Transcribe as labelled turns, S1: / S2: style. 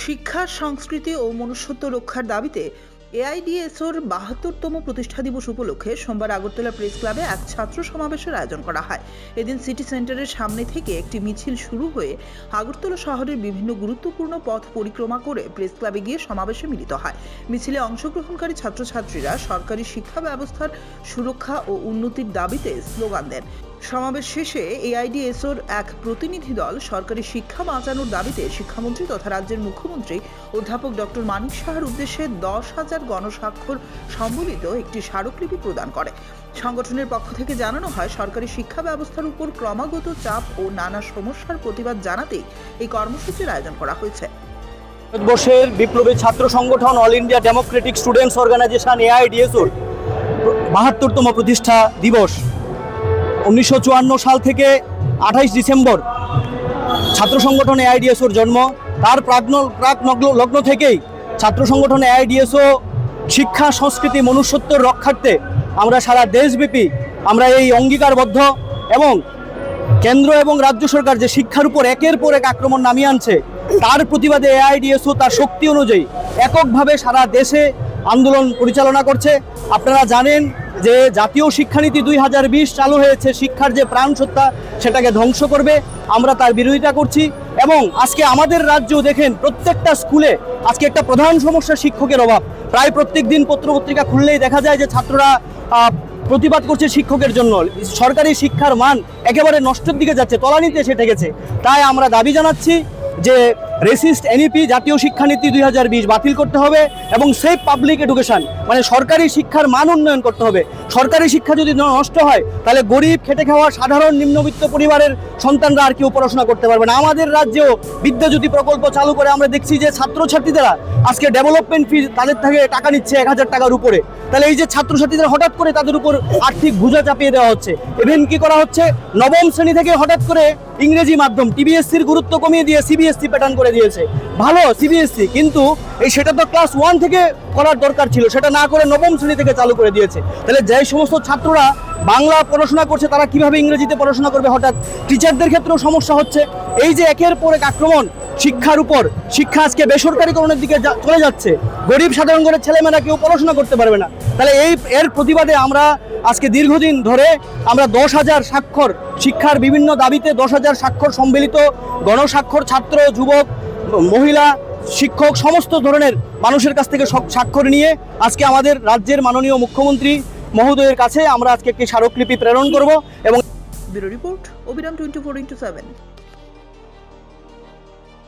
S1: শিক্ষা, সংস্কৃতি ও মনুষ্যত্ব রক্ষার দাবিতে এআইডিএসওর ৭২তম প্রতিষ্ঠা দিবস উপলক্ষে সোমবার আগরতলা প্রেস ক্লাবে এক ছাত্র সমাবেশের আয়োজন করা হয়। এদিন সিটি সেন্টারের সামনে থেকে একটি মিছিল শুরু হয়ে আগরতলা শহরের বিভিন্ন গুরুত্বপূর্ণ পথ পরিক্রমা করে প্রেস ক্লাবে গিয়ে সমাবেশে মিলিত হয়। মিছিলে অংশগ্রহণকারী ছাত্রছাত্রীরা সরকারি শিক্ষা ব্যবস্থার সুরক্ষা ও উন্নতির দাবিতে স্লোগান দেন। সমাবেশ শেষে এআইডিএসওর এক প্রতিনিধি দল সরকারি শিক্ষা বাঁচানোর দাবিতে শিক্ষামন্ত্রী তথা রাজ্যের মুখ্যমন্ত্রী অধ্যাপক ডক্টর মানিক সাহার উদ্দেশ্যে 10,000 গণস্বাক্ষর সম্বলিত একটি স্মারকলিপি প্রদান করে। সংগঠনের পক্ষ থেকে জানানো হয়, সরকারি শিক্ষা ব্যবস্থার উপর ক্রমাগত চাপ ও নানা সমস্যার প্রতিবাদ জানাতেই এই কর্মসূচির আয়োজন করা হয়েছে।
S2: ভারতবর্ষের বিপ্লবী ছাত্র সংগঠন All India Democratic Students Organisation এআইডিএসওর ৭২তম প্রতিষ্ঠা দিবস 1954 সাল থেকে 28 ডিসেম্বর ছাত্র সংগঠন এআইডিএসওর জন্ম। তার প্রাক লগ্ন থেকেই ছাত্র সংগঠন এআইডিএসও শিক্ষা, সংস্কৃতি, মনুষ্যত্বের রক্ষার্থে আমরা সারা দেশব্যাপী আমরা এই অঙ্গীকারবদ্ধ এবং কেন্দ্র এবং রাজ্য সরকার যে শিক্ষার উপর একের পর এক আক্রমণ নামিয়ে আনছে তার প্রতিবাদে এআইডিএসও তার শক্তি অনুযায়ী এককভাবে সারা দেশে আন্দোলন পরিচালনা করছে। আপনারা জানেন যে জাতীয় শিক্ষানীতি 2020 চালু হয়েছে, শিক্ষার যে প্রাণসত্তা সেটাকে ধ্বংস করবে। আমরা তার বিরোধিতা করছি এবং আজকে আমাদের রাজ্য দেখেন প্রত্যেকটা স্কুলে আজকে একটা প্রধান সমস্যা শিক্ষকের অভাব। প্রায় প্রত্যেক দিন পত্রপত্রিকা খুললেই দেখা যায় যে ছাত্ররা প্রতিবাদ করছে শিক্ষকের জন্য। সরকারি শিক্ষার মান একেবারে নষ্টের দিকে যাচ্ছে, তলানিতে এসে ঠেকেছে। তাই আমরা দাবি জানাচ্ছি যে রেসিস্ট এনইপি জাতীয় শিক্ষানীতি 2020 বাতিল করতে হবে এবং সেফ পাবলিক এডুকেশন মানে সরকারি শিক্ষার মান উন্নয়ন করতে হবে। সরকারি শিক্ষা যদি নষ্ট হয় তাহলে গরিব, খেটে খাওয়া সাধারণ নিম্নবিত্ত পরিবারের সন্তানরা আর কেউ পড়াশোনা করতে পারবে না। আমাদের রাজ্যেও বিদ্যাজ্যোতি প্রকল্প চালু করে আমরা দেখছি যে ছাত্রছাত্রীরা আজকে ডেভেলপমেন্ট ফি তাদের থেকে টাকা নিচ্ছে 1000 টাকার উপরে। তাহলে এই যে ছাত্রছাত্রীদের হঠাৎ করে তাদের উপর আর্থিক বোঝা চাপিয়ে দেওয়া হচ্ছে। ইভেন কি করা হচ্ছে, নবম শ্রেণী থেকে হঠাৎ করে ইংরেজি মাধ্যম টিবিএসসির গুরুত্ব কমিয়ে দিয়ে সিবিএসসি প্যাটার্ন করে দিয়েছে। ভালো সিবিএসসি, কিন্তু সেটা তো ক্লাস 1 থেকে করার দরকার ছিল, সেটা না করে নবম শ্রেণী থেকে চালু করে দিয়েছে। তাহলে যে সমস্ত ছাত্ররা বাংলা পড়াশোনা করছে তারা কিভাবে ইংরেজিতে পড়াশোনা করবে? হঠাৎ টিচারদের ক্ষেত্রেও সমস্যা হচ্ছে। এই যে একের পর এক আক্রমণ শিক্ষার উপর, শিক্ষা আজকে বেসরকারীকরণের দিকে চলে যাচ্ছে। গরিব সাধারণ ঘরের ছেলেমেয়েরা কেউ পড়াশোনা করতে পারবে না। তাহলে এর প্রতিবাদে আমরা আজকে দীর্ঘদিন ধরে আমরা 10,000 স্বাক্ষর, শিক্ষার বিভিন্ন দাবিতে 10,000 স্বাক্ষর সম্মিলিত গণস্বাক্ষর, ছাত্র, যুবক, মহিলা, শিক্ষক সমস্ত ধরনের মানুষের কাছ থেকে স্বাক্ষর নিয়ে আজকে আমাদের রাজ্যের মাননীয় মুখ্যমন্ত্রী মহোদয়ের কাছে আমরা আজকে একটি স্মারকলিপি প্রেরণ করব। এবং
S1: ব্যুরো রিপোর্ট, অবিরাম 24x7।